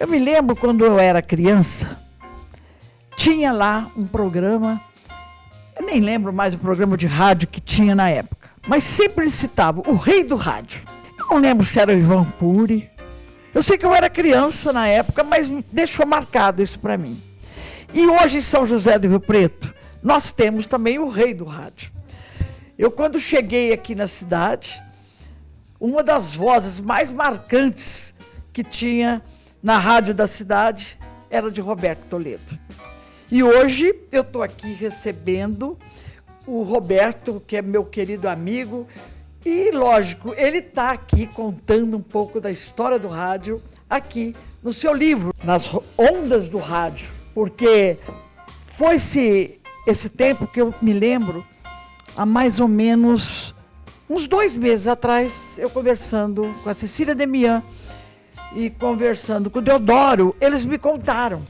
Eu me lembro quando eu era criança, tinha lá um programa, eu nem lembro mais o programa de rádio que tinha na época, mas sempre eles citavam o rei do rádio. Eu não lembro se era o Ivan Cury. Eu sei que eu era criança na época, mas deixou marcado isso para mim. E hoje em São José do Rio Preto, nós temos também o rei do rádio. Eu, quando cheguei aqui na cidade, uma das vozes mais marcantes que tinha na rádio da cidade era de Roberto Toledo. E hoje eu estou aqui recebendo o Roberto, que é meu querido amigo, e, lógico, ele está aqui contando um pouco da história do rádio aqui no seu livro, Nas Ondas do Rádio, porque foi-se esse tempo que eu me lembro, há mais ou menos uns 2 meses atrás, eu conversando com a Cecília Demian e conversando com o Deodoro, eles me contaram.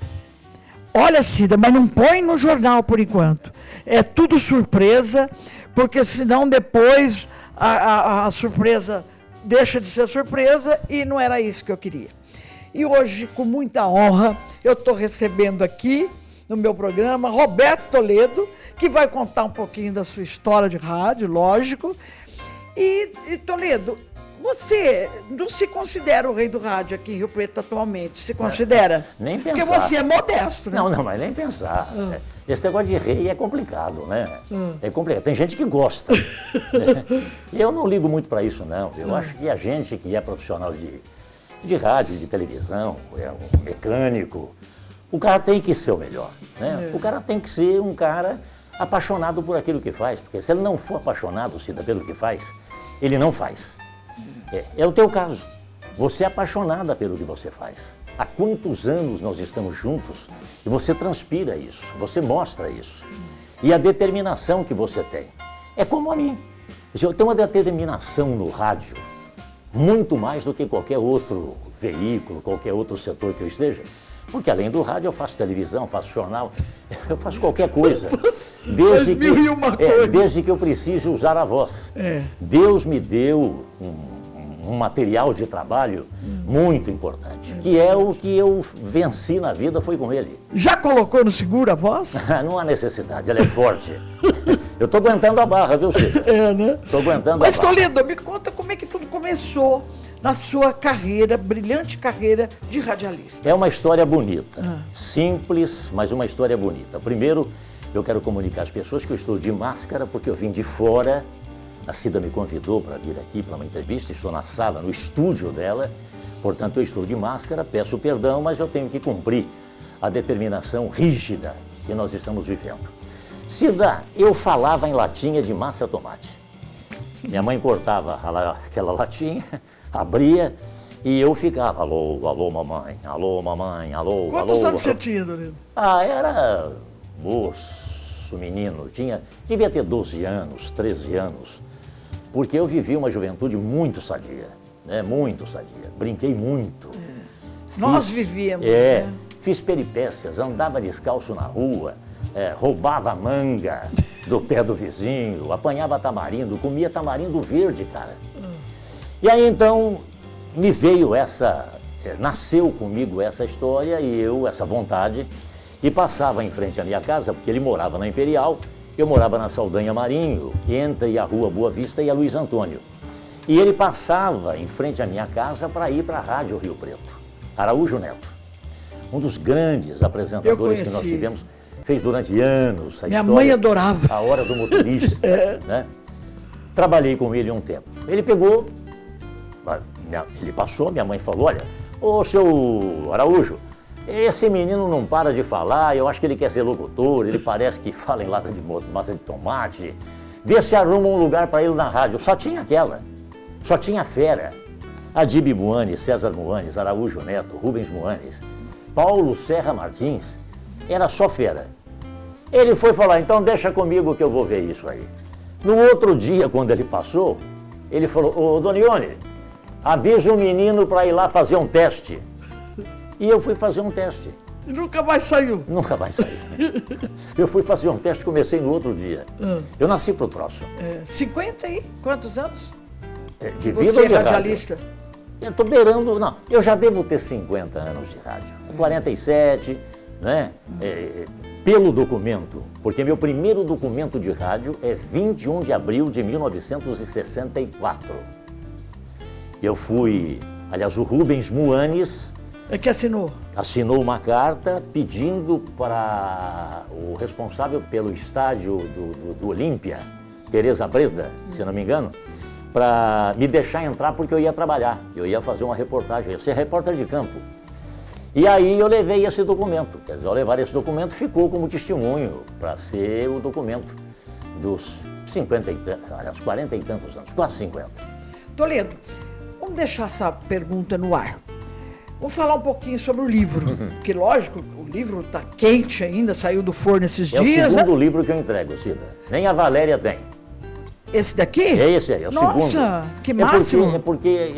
Olha, Cida, mas não põe no jornal por enquanto. É tudo surpresa, porque senão depois a surpresa deixa de ser surpresa e não era isso que eu queria. E hoje, com muita honra, eu estou recebendo aqui no meu programa Roberto Toledo, que vai contar um pouquinho da sua história de rádio, lógico. E Toledo, você não se considera o rei do rádio aqui em Rio Preto atualmente? Se considera? Nem pensar. Porque você é modesto, né? Não, mas nem pensar. Esse negócio de rei é complicado, né? É complicado. Tem gente que gosta. Né? Eu não ligo muito para isso, não. Eu acho que a gente que é profissional de rádio, de televisão, é um mecânico, o cara tem que ser o melhor. Né? O cara tem que ser um cara apaixonado por aquilo que faz. Porque se ele não for apaixonado, Cida, pelo que faz, ele não faz. É o teu caso. Você é apaixonada pelo que você faz. Há quantos anos nós estamos juntos e você transpira isso, você mostra isso. E a determinação que você tem. É como a mim. Eu tenho uma determinação no rádio, muito mais do que qualquer outro veículo, qualquer outro setor que eu esteja. Porque além do rádio eu faço televisão, faço jornal, eu faço qualquer coisa. Desde que eu precise usar a voz. Deus me deu um material de trabalho muito importante, que é o que eu venci na vida, foi com ele. Já colocou no seguro a voz? Não há necessidade, ela é forte. Eu estou aguentando a barra, viu, Chico? Né? Estou aguentando a barra. Mas, Toledo, me conta como é que tudo começou na sua carreira, brilhante carreira de radialista. É uma história bonita, simples, mas uma história bonita. Primeiro, eu quero comunicar às pessoas que eu estou de máscara, porque eu vim de fora. A Cida me convidou para vir aqui para uma entrevista, estou na sala, no estúdio dela, portanto eu estou de máscara, peço perdão, mas eu tenho que cumprir a determinação rígida que nós estamos vivendo. Cida, eu falava em latinha de massa tomate. Minha mãe cortava aquela latinha, abria e eu ficava, alô, alô mamãe, alô mamãe, alô, alô. Quantos anos você tinha, Toledo? Era moço, menino, devia ter 12 anos, 13 anos. Porque eu vivi uma juventude muito sadia, né? Muito sadia. Brinquei muito. Nós vivíamos, né? Fiz peripécias, andava descalço na rua, roubava manga do pé do vizinho, apanhava tamarindo, comia tamarindo verde, cara. E aí então me veio nasceu comigo essa história e essa vontade, e passava em frente à minha casa, porque ele morava na Imperial, eu morava na Saldanha Marinho, entre a Rua Boa Vista e a Luiz Antônio. E ele passava em frente à minha casa para ir para a Rádio Rio Preto, Araújo Neto. Um dos grandes apresentadores que nós tivemos, fez durante anos a Minha história, mãe adorava. A Hora do Motorista. Né? Trabalhei com ele um tempo. Ele pegou, ele passou, minha mãe falou, olha, ô seu Araújo, esse menino não para de falar, eu acho que ele quer ser locutor, ele parece que fala em lata de massa de tomate. Vê se arruma um lugar para ele na rádio. Só tinha aquela, só tinha fera. Adib Moanes, César Moanes, Araújo Neto, Rubens Moanes, Paulo Serra Martins, era só fera. Ele foi falar, então deixa comigo que eu vou ver isso aí. No outro dia, quando ele passou, ele falou, ô Donione, avisa o menino para ir lá fazer um teste. E eu fui fazer um teste. E nunca mais saiu? Nunca mais saiu. Eu fui fazer um teste, comecei no outro dia. Eu nasci pro troço. 50 e quantos anos? De vida Você ou de é radialista? Eu estou beirando, não, eu já devo ter 50 anos de rádio, 47, né? Pelo documento, porque meu primeiro documento de rádio é 21 de abril de 1964. Eu fui, aliás, o Rubens Muanes... É que assinou? Assinou uma carta pedindo para o responsável pelo estádio do Olímpia, Tereza Breda, se não me engano, para me deixar entrar porque eu ia trabalhar, eu ia fazer uma reportagem, eu ia ser repórter de campo. E aí eu levei esse documento, quer dizer, ao levar esse documento ficou como testemunho para ser o documento dos 50 e tantos, aliás, 40 e tantos anos, quase 50. Toledo, vamos deixar essa pergunta no ar. Vamos falar um pouquinho sobre o livro, porque lógico, o livro está quente ainda, saiu do forno esses dias. É o segundo livro que eu entrego, Cida, nem a Valéria tem. Esse daqui? É esse aí, é o segundo. Nossa, que máximo! É porque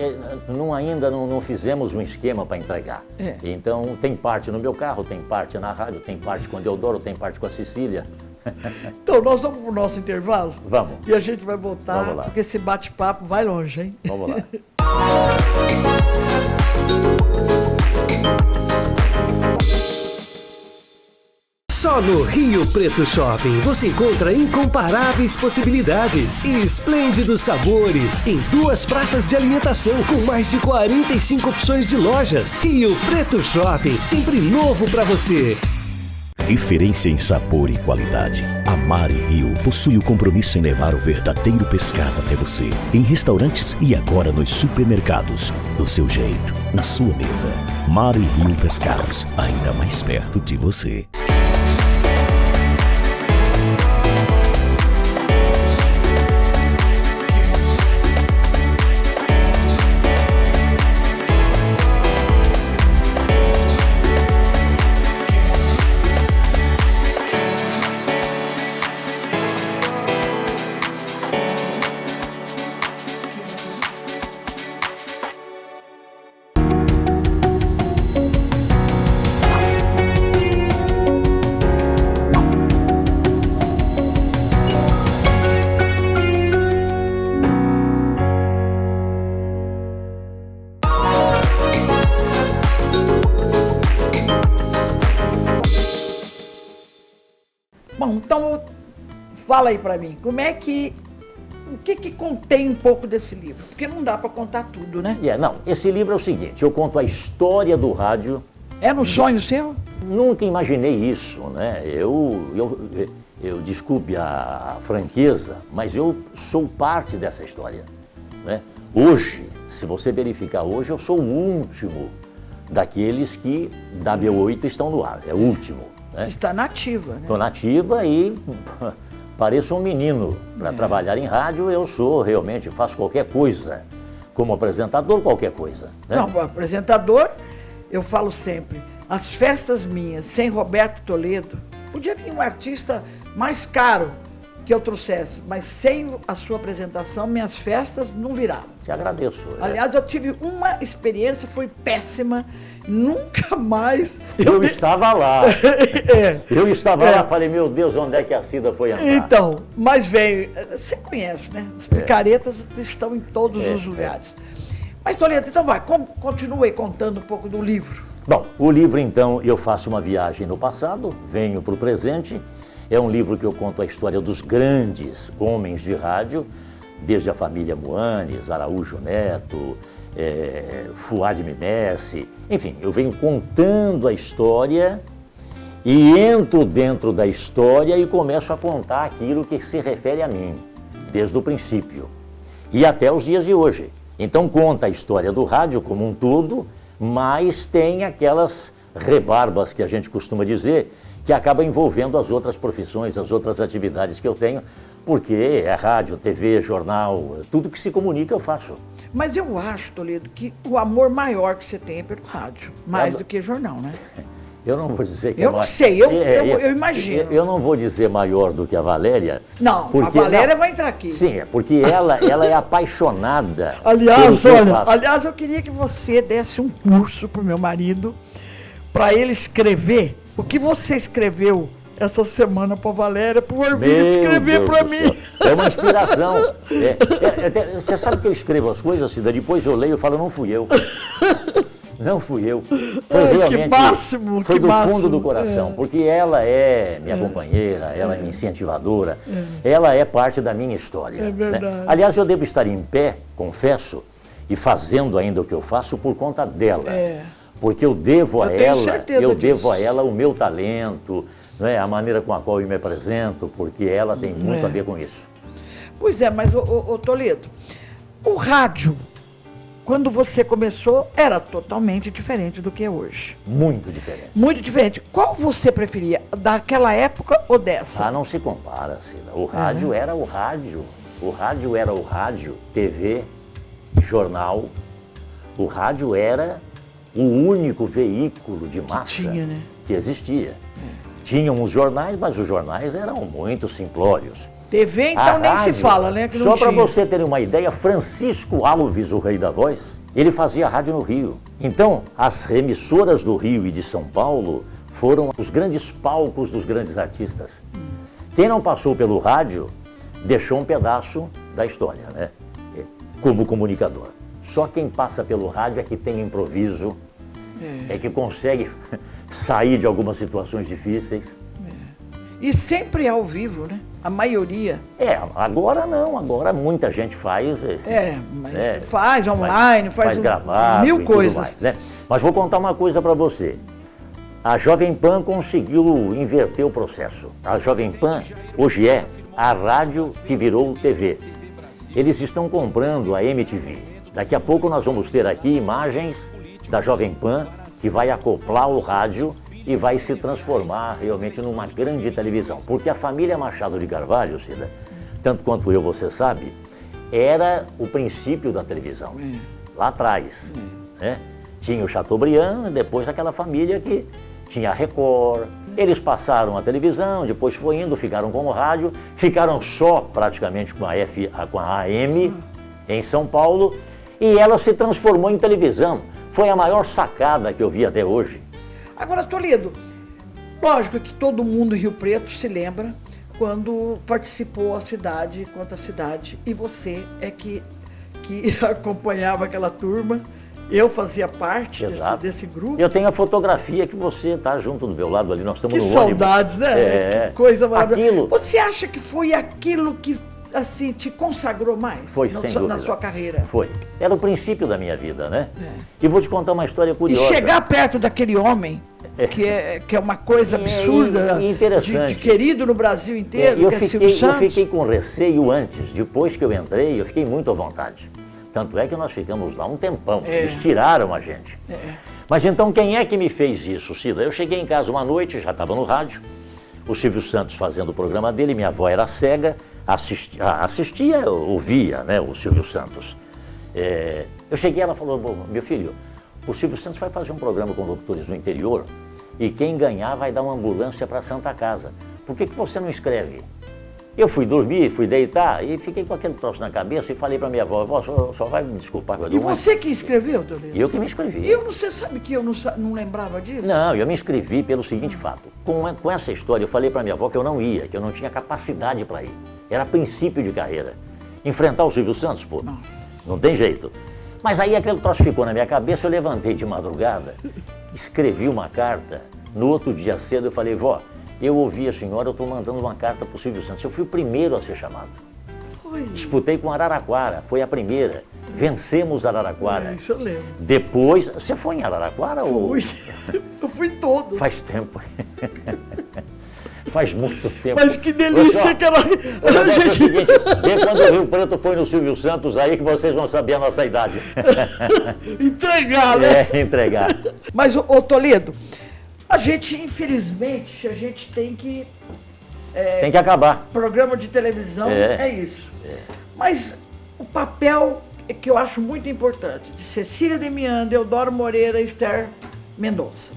ainda não fizemos um esquema para entregar. Então, tem parte no meu carro, tem parte na rádio, tem parte com a Deodoro, tem parte com a Cecília. Então, nós vamos para o nosso intervalo? Vamos. E a gente vai voltar, porque esse bate-papo vai longe, hein? Vamos lá. Só no Rio Preto Shopping você encontra incomparáveis possibilidades e esplêndidos sabores em 2 praças de alimentação com mais de 45 opções de lojas. Rio Preto Shopping, sempre novo para você. Referência em sabor e qualidade. A Mari Rio possui o compromisso em levar o verdadeiro pescado até você. Em restaurantes e agora nos supermercados. Do seu jeito, na sua mesa. Mari Rio Pescados, ainda mais perto de você. Bom, então fala aí pra mim, o que contém um pouco desse livro? Porque não dá pra contar tudo, né? Não, esse livro é o seguinte, eu conto a história do rádio. Era um sonho seu? Nunca imaginei isso, né? Eu desculpe a franqueza, mas eu sou parte dessa história, né? Hoje, se você verificar hoje, eu sou o último daqueles que da B8 estão no ar, é o último. Né? Está nativa, né? Estou nativa e pareço um menino. Para trabalhar em rádio, eu sou realmente, faço qualquer coisa. Como apresentador, qualquer coisa. Né? Não, apresentador, eu falo sempre, as festas minhas, sem Roberto Toledo, podia vir um artista mais caro que eu trouxesse, mas sem a sua apresentação, minhas festas não viravam. Te agradeço. Aliás, eu tive uma experiência, foi péssima, nunca mais... Eu estava lá. Eu estava lá, falei, meu Deus, onde é que a Cida foi entrar? Então, mas veio, você conhece, né? As picaretas estão em todos os lugares. Mas, Toledo, então vai, continue contando um pouco do livro. Bom, o livro, então, eu faço uma viagem no passado, venho para o presente. É um livro que eu conto a história dos grandes homens de rádio, desde a família Muanes, Araújo Neto, Fuad Mimesse, enfim, eu venho contando a história e entro dentro da história e começo a contar aquilo que se refere a mim, desde o princípio e até os dias de hoje. Então conta a história do rádio como um todo, mas tem aquelas rebarbas que a gente costuma dizer, que acaba envolvendo as outras profissões, as outras atividades que eu tenho, porque é rádio, TV, jornal, tudo que se comunica eu faço. Mas eu acho, Toledo, que o amor maior que você tem é pelo rádio, mais do que jornal, né? Eu não vou dizer que eu não sei, eu imagino. Eu não vou dizer maior do que a Valéria. Não, porque, a Valéria vai entrar aqui. Sim, é porque ela é apaixonada. Aliás, olha, eu queria que você desse um curso pro meu marido, para ele escrever o que você escreveu essa semana para Valéria, por vir escrever para mim. É uma inspiração. Você sabe que eu escrevo as coisas, Cida, depois eu leio e falo, não fui eu. Não fui eu. Foi realmente. Que máximo, foi que do máximo. fundo do coração, porque ela é minha companheira, ela é minha incentivadora, ela é parte da minha história. É verdade. Né? Aliás, eu devo estar em pé, confesso, e fazendo ainda o que eu faço por conta dela. Porque eu devo a ela o meu talento, né, a maneira com a qual eu me apresento, porque ela tem muito a ver com isso. Pois é, mas, ô Toledo, o rádio, quando você começou, era totalmente diferente do que é hoje. Muito diferente. Muito diferente. Qual você preferia, daquela época ou dessa? Ah, não se compara, Cida. O rádio era o rádio. O rádio era o rádio, TV, jornal. O rádio era o único veículo de massa que existia. Tinham os jornais, mas os jornais eram muito simplórios. TV, então, nem se fala, né? Que não só para você ter uma ideia, Francisco Alves, o rei da voz, ele fazia rádio no Rio. Então, as emissoras do Rio e de São Paulo foram os grandes palcos dos grandes artistas. Quem não passou pelo rádio, deixou um pedaço da história, né? Como comunicador. Só quem passa pelo rádio é que tem improviso, é que consegue sair de algumas situações difíceis. E sempre ao vivo, né? A maioria. Agora não, agora muita gente faz. Mas faz online, faz gravado, mil coisas. Mais, né? Mas vou contar uma coisa para você. A Jovem Pan conseguiu inverter o processo. A Jovem Pan hoje é a rádio que virou TV. Eles estão comprando a MTV. Daqui a pouco nós vamos ter aqui imagens da Jovem Pan que vai acoplar o rádio e vai se transformar realmente numa grande televisão. Porque a família Machado de Carvalho, Cida, tanto quanto eu, você sabe, era o princípio da televisão, lá atrás. Né? Tinha o Chateaubriand, depois aquela família que tinha a Record. Eles passaram a televisão, depois foi indo, ficaram com o rádio, ficaram só praticamente com a AM em São Paulo, e ela se transformou em televisão. Foi a maior sacada que eu vi até hoje. Agora, Toledo, lógico que todo mundo em Rio Preto se lembra quando participou a cidade contra a cidade, e você é que acompanhava aquela turma. Eu fazia parte desse grupo. Eu tenho a fotografia que você está junto do meu lado ali, nós estamos no ônibus. Que saudades, né? Que coisa maravilhosa. Você acha que foi aquilo que assim, te consagrou mais? Foi, sem dúvida. Na sua carreira? Foi. Era o princípio da minha vida, né? E vou te contar uma história curiosa. E chegar perto daquele homem, que é uma coisa absurda, interessante. De querido no Brasil inteiro, que é Silvio Santos. Eu fiquei com receio antes, depois que eu entrei, eu fiquei muito à vontade. Tanto é que nós ficamos lá um tempão, eles tiraram a gente. Mas então quem é que me fez isso, Cida? Eu cheguei em casa uma noite, já estava no rádio, o Silvio Santos fazendo o programa dele, minha avó era cega, assistia, ouvia, né, o Silvio Santos. Eu cheguei, ela falou, meu filho, o Silvio Santos vai fazer um programa com doutores no interior e quem ganhar vai dar uma ambulância para a Santa Casa. Por que você não escreve? Eu fui dormir, fui deitar e fiquei com aquele troço na cabeça e falei para minha avó, só vai me desculpar. E você que escreveu, Toledo? Eu que me inscrevi. Você sabe que eu não lembrava disso? Não, eu me inscrevi pelo seguinte fato. Com essa história, eu falei para minha avó que eu não ia, que eu não tinha capacidade para ir. Era princípio de carreira. Enfrentar o Silvio Santos, pô, não tem jeito. Mas aí aquele troço ficou na minha cabeça, eu levantei de madrugada, escrevi uma carta. No outro dia cedo eu falei, vó, eu ouvi a senhora, eu estou mandando uma carta para o Silvio Santos. Eu fui o primeiro a ser chamado. Foi. Disputei com Araraquara, foi a primeira. Vencemos Araraquara. Isso eu lembro. Depois, você foi em Araraquara? Fui. Eu fui todo. Faz tempo. Faz muito tempo. Mas que delícia aquela... Seguinte, vê quando o Rio Preto foi no Silvio Santos, aí que vocês vão saber a nossa idade. Entregar, né? Entregar. Mas, ô Toledo, a gente, infelizmente, tem que... tem que acabar. Programa de televisão é isso. Mas o papel que eu acho muito importante, de Cecília Demian, Deodoro Moreira e Esther Mendonça,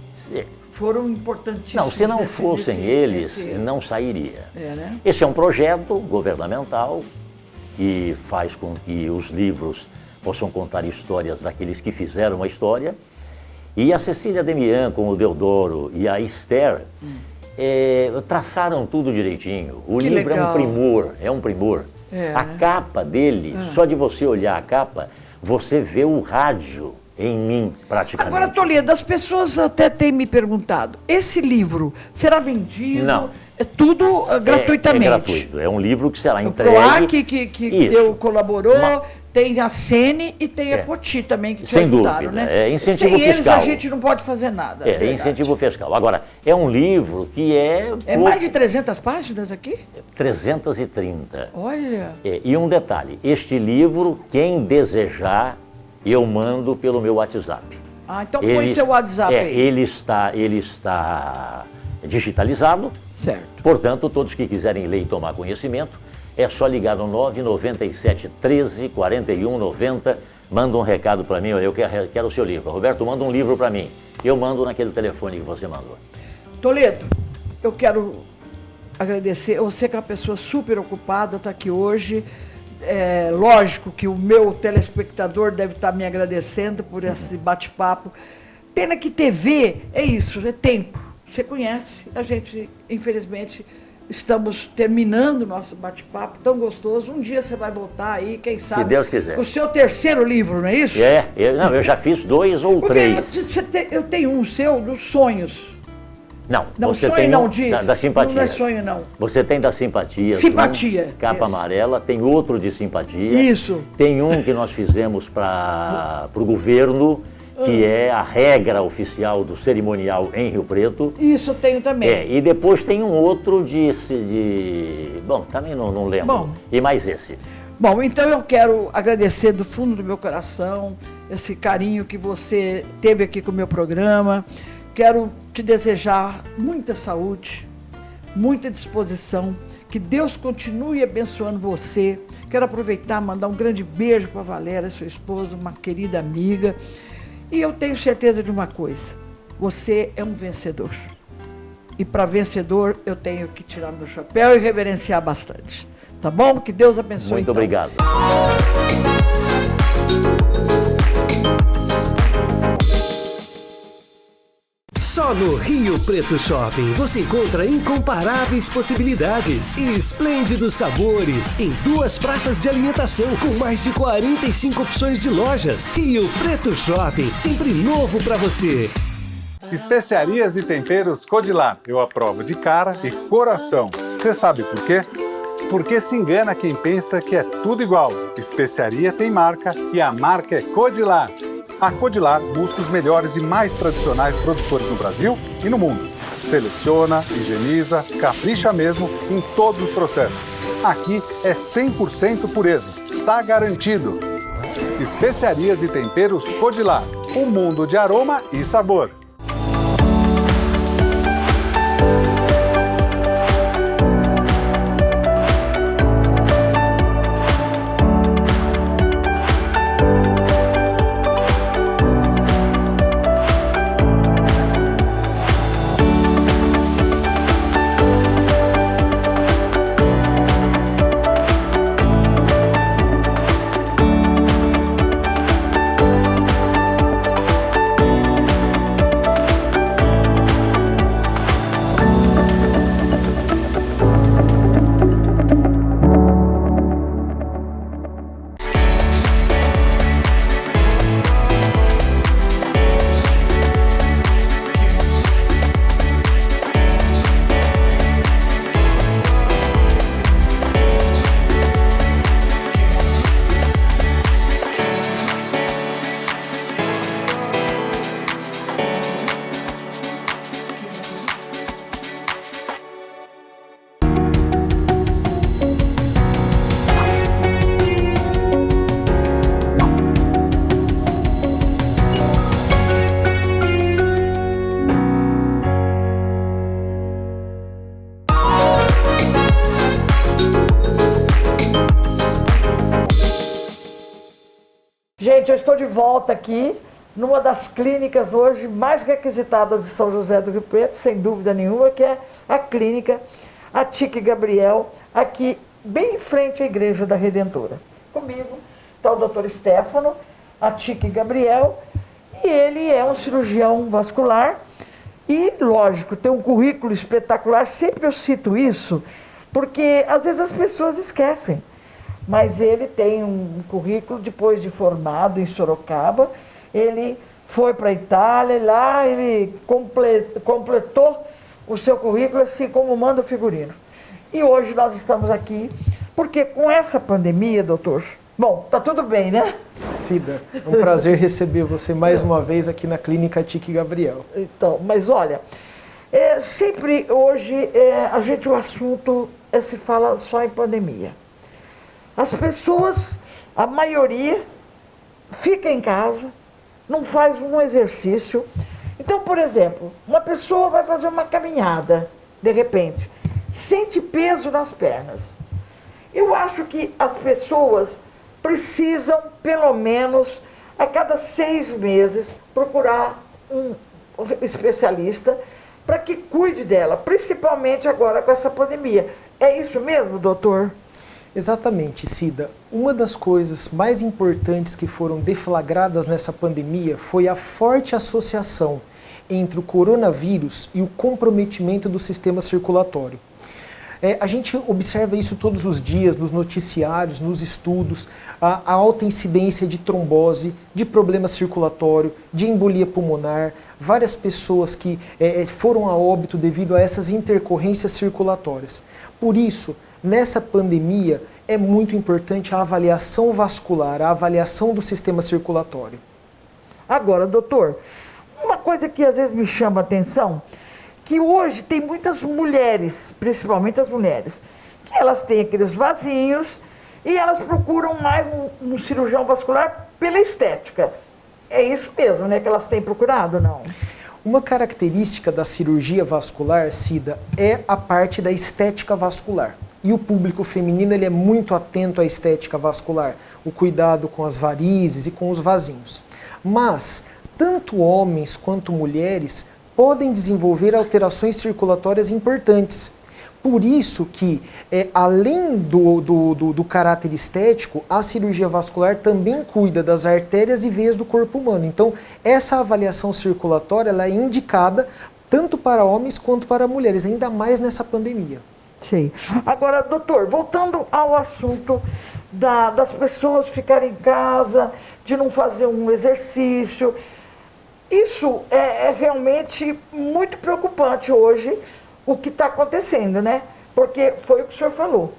foram importantíssimos. Não, se não fossem eles, não sairia. Né? Esse é um projeto governamental que faz com que os livros possam contar histórias daqueles que fizeram a história. E a Cecília Demian, com o Deodoro e a Esther, traçaram tudo direitinho. O Que livro legal. é um primor. É, A né? capa dele, só de você olhar a capa, você vê o rádio em mim, praticamente. Agora, Toledo, as pessoas até têm me perguntado, esse livro será vendido? Não. É tudo gratuitamente? É gratuito. É um livro que será O entregue. PROAC que Isso. colaborou, tem a Sene e tem a É. Poti também, que te Sem ajudaram, dúvida, né? é incentivo Sem eles fiscal. a gente não pode fazer nada. É incentivo fiscal. Agora, é um livro que É mais de 300 páginas aqui? 330. Olha, E um detalhe, este livro, quem desejar, eu mando pelo meu WhatsApp. então põe seu WhatsApp aí. Ele está digitalizado, Certo. portanto, todos que quiserem ler e tomar conhecimento, é só ligar no 997 13 41 90, manda um recado para mim, olha, eu quero o seu livro. Roberto, manda um livro para mim. Eu mando naquele telefone que você mandou. Toledo, eu quero agradecer. Você que é uma pessoa super ocupada, está aqui hoje. É lógico que o meu telespectador deve estar me agradecendo por esse bate-papo. Pena que TV é isso, é tempo. Você conhece. A gente, infelizmente, estamos terminando o nosso bate-papo tão gostoso. Um dia você vai voltar aí, quem sabe. Se Deus quiser. O seu terceiro livro, não é isso? Eu já fiz 2 ou Porque 3. eu tenho um seu dos sonhos. Não, Não, você sonho tem não, da simpatia. não é sonho não. Você tem da simpatia. Simpatia, Capa isso. amarela, tem outro de simpatia. Isso. Tem um que nós fizemos para o governo, que é a regra oficial do cerimonial em Rio Preto. Isso eu tenho também. E depois tem um outro bom, também não lembro. Bom. E mais esse. Bom, então eu quero agradecer do fundo do meu coração esse carinho que você teve aqui com o meu programa. Quero te desejar muita saúde, muita disposição, que Deus continue abençoando você. Quero aproveitar e mandar um grande beijo para a Valéria, sua esposa, uma querida amiga. E eu tenho certeza de uma coisa, você é um vencedor. E para vencedor eu tenho que tirar meu chapéu e reverenciar bastante. Tá bom? Que Deus abençoe. Muito então. obrigado. Só no Rio Preto Shopping você encontra incomparáveis possibilidades e esplêndidos sabores em 2 praças de alimentação com mais de 45 opções de lojas. Rio Preto Shopping, sempre novo para você. Especiarias e temperos Codilar. Eu aprovo de cara e coração. Você sabe por quê? Porque se engana quem pensa que é tudo igual. Especiaria tem marca e a marca é Codilar. A Codilar busca os melhores e mais tradicionais produtores no Brasil e no mundo. Seleciona, higieniza, capricha mesmo em todos os processos. Aqui é 100% pureza. Tá garantido. Especiarias e temperos Codilar. Um mundo de aroma e sabor. Gente, eu estou de volta aqui numa das clínicas hoje mais requisitadas de São José do Rio Preto, sem dúvida nenhuma, que é a clínica Atique Gabriel, aqui bem em frente à Igreja da Redentora. Comigo está o Dr. Stefano Atique Gabriel, e ele é um cirurgião vascular E, lógico, tem um currículo espetacular, sempre eu cito isso, porque às vezes as pessoas esquecem. Mas ele tem um currículo, depois de formado em Sorocaba, ele foi para a Itália, e lá ele completou o seu currículo assim como manda o figurino. E hoje nós estamos aqui, porque com essa pandemia, doutor, bom, tá tudo bem, né? Cida, é um prazer receber você mais uma vez aqui na Clínica Tique Gabriel. Então, mas olha, sempre hoje o assunto se fala só em pandemia. As pessoas, a maioria, fica em casa, não faz um exercício. Então, por exemplo, uma pessoa vai fazer uma caminhada, de repente, sente peso nas pernas. Eu acho que as pessoas precisam, pelo menos, a cada 6 meses, procurar um especialista para que cuide dela, principalmente agora com essa pandemia. É isso mesmo, doutor? Exatamente, Cida. Uma das coisas mais importantes que foram deflagradas nessa pandemia foi a forte associação entre o coronavírus e o comprometimento do sistema circulatório. A gente observa isso todos os dias nos noticiários, nos estudos, a alta incidência de trombose, de problema circulatório, de embolia pulmonar, várias pessoas que foram a óbito devido a essas intercorrências circulatórias. Por isso, nessa pandemia, é muito importante a avaliação vascular, a avaliação do sistema circulatório. Agora, doutor, uma coisa que às vezes me chama a atenção, que hoje tem muitas mulheres, principalmente as mulheres, que elas têm aqueles vasinhos e elas procuram mais um cirurgião vascular pela estética. É isso mesmo, né, que elas têm procurado, não? Uma característica da cirurgia vascular, Cida, é a parte da estética vascular. E o público feminino ele é muito atento à estética vascular, o cuidado com as varizes e com os vasinhos. Mas, tanto homens quanto mulheres podem desenvolver alterações circulatórias importantes. Por isso que, além do caráter estético, a cirurgia vascular também cuida das artérias e veias do corpo humano. Então, essa avaliação circulatória ela é indicada tanto para homens quanto para mulheres, ainda mais nessa pandemia. Sim. Agora, doutor, voltando ao assunto das pessoas ficarem em casa, de não fazer um exercício, isso é realmente muito preocupante hoje, o que está acontecendo, né? Porque foi o que o senhor falou.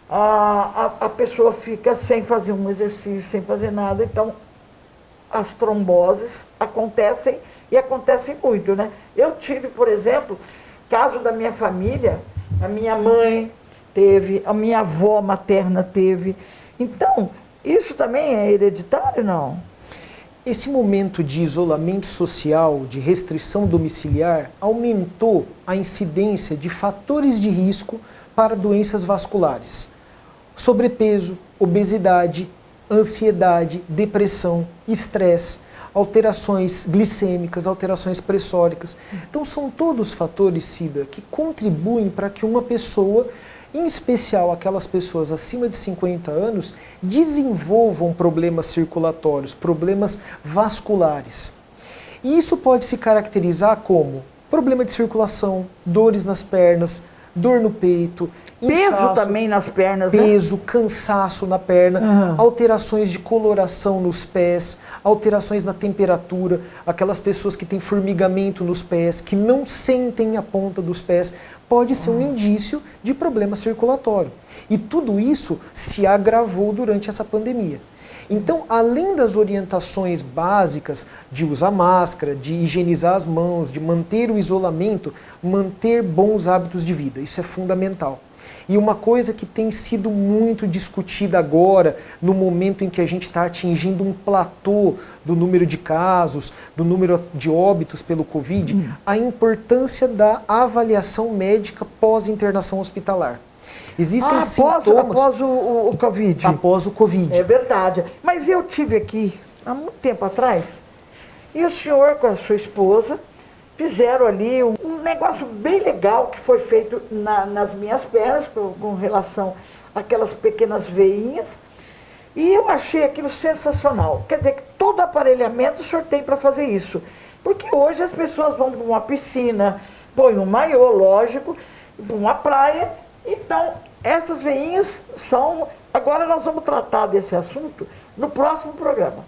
A pessoa fica sem fazer um exercício, sem fazer nada, então as tromboses acontecem e acontecem muito, né? Eu tive, por exemplo, caso da minha família, a minha mãe teve, a minha avó materna teve. Então, isso também é hereditário, não? Esse momento de isolamento social, de restrição domiciliar, aumentou a incidência de fatores de risco para doenças vasculares. Sobrepeso, obesidade, ansiedade, depressão, estresse, alterações glicêmicas, alterações pressóricas. Então são todos fatores, Cida, que contribuem para que uma pessoa, em especial aquelas pessoas acima de 50 anos, desenvolvam problemas circulatórios, problemas vasculares. E isso pode se caracterizar como problema de circulação, dores nas pernas, dor no peito, peso inchaço, também nas pernas, peso, né? cansaço na perna, alterações de coloração nos pés, alterações na temperatura, aquelas pessoas que têm formigamento nos pés, que não sentem a ponta dos pés, pode ser um indício de problema circulatório. E tudo isso se agravou durante essa pandemia. Então, além das orientações básicas de usar máscara, de higienizar as mãos, de manter o isolamento, manter bons hábitos de vida, isso é fundamental. E uma coisa que tem sido muito discutida agora, no momento em que a gente está atingindo um platô do número de casos, do número de óbitos pelo Covid, a importância da avaliação médica pós-internação hospitalar. Existem sintomas... Após o Covid. Após o Covid. É verdade. Mas eu tive aqui, há muito tempo atrás, e o senhor com a sua esposa fizeram ali um negócio bem legal que foi feito nas minhas pernas, com relação àquelas pequenas veinhas, e eu achei aquilo sensacional. Quer dizer, que todo aparelhamento o senhor tem para fazer isso. Porque hoje as pessoas vão para uma piscina, põem um maiô, lógico, para uma praia. Então, essas veinhas são... Agora nós vamos tratar desse assunto no próximo programa.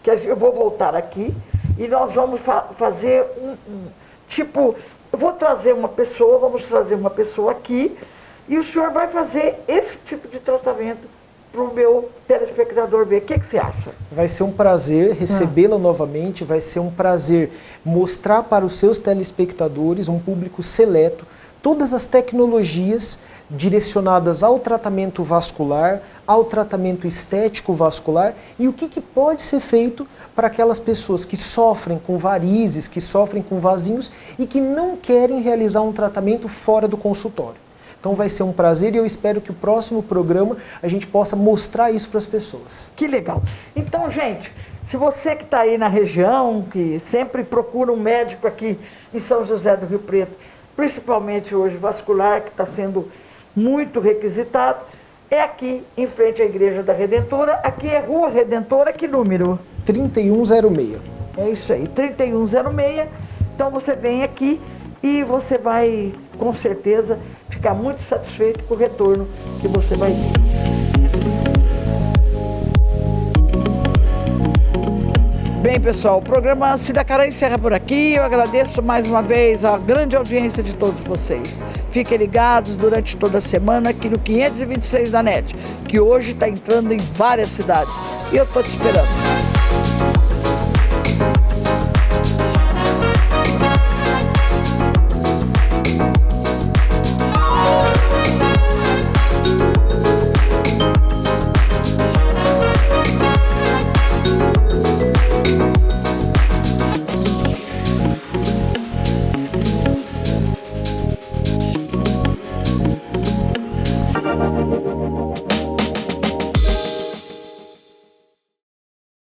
Que eu vou voltar aqui e nós vamos fazer tipo... Eu vou trazer uma pessoa, vamos trazer uma pessoa aqui e o senhor vai fazer esse tipo de tratamento para o meu telespectador ver. O que você acha? Vai ser um prazer recebê-la novamente, vai ser um prazer mostrar para os seus telespectadores, um público seleto, todas as tecnologias direcionadas ao tratamento vascular, ao tratamento estético vascular e o que pode ser feito para aquelas pessoas que sofrem com varizes, que sofrem com vasinhos e que não querem realizar um tratamento fora do consultório. Então vai ser um prazer e eu espero que o próximo programa a gente possa mostrar isso para as pessoas. Que legal. Então, gente, se você que está aí na região, que sempre procura um médico aqui em São José do Rio Preto, principalmente hoje vascular, que está sendo muito requisitado, é aqui em frente à Igreja da Redentora. Aqui é Rua Redentora, que número? 3106. É isso aí, 3106. Então você vem aqui e você vai, com certeza, ficar muito satisfeito com o retorno que você vai ter. Bem, pessoal, o programa Sidacará encerra por aqui. Eu agradeço mais uma vez a grande audiência de todos vocês. Fiquem ligados durante toda a semana aqui no 526 da NET, que hoje está entrando em várias cidades. E eu estou te esperando.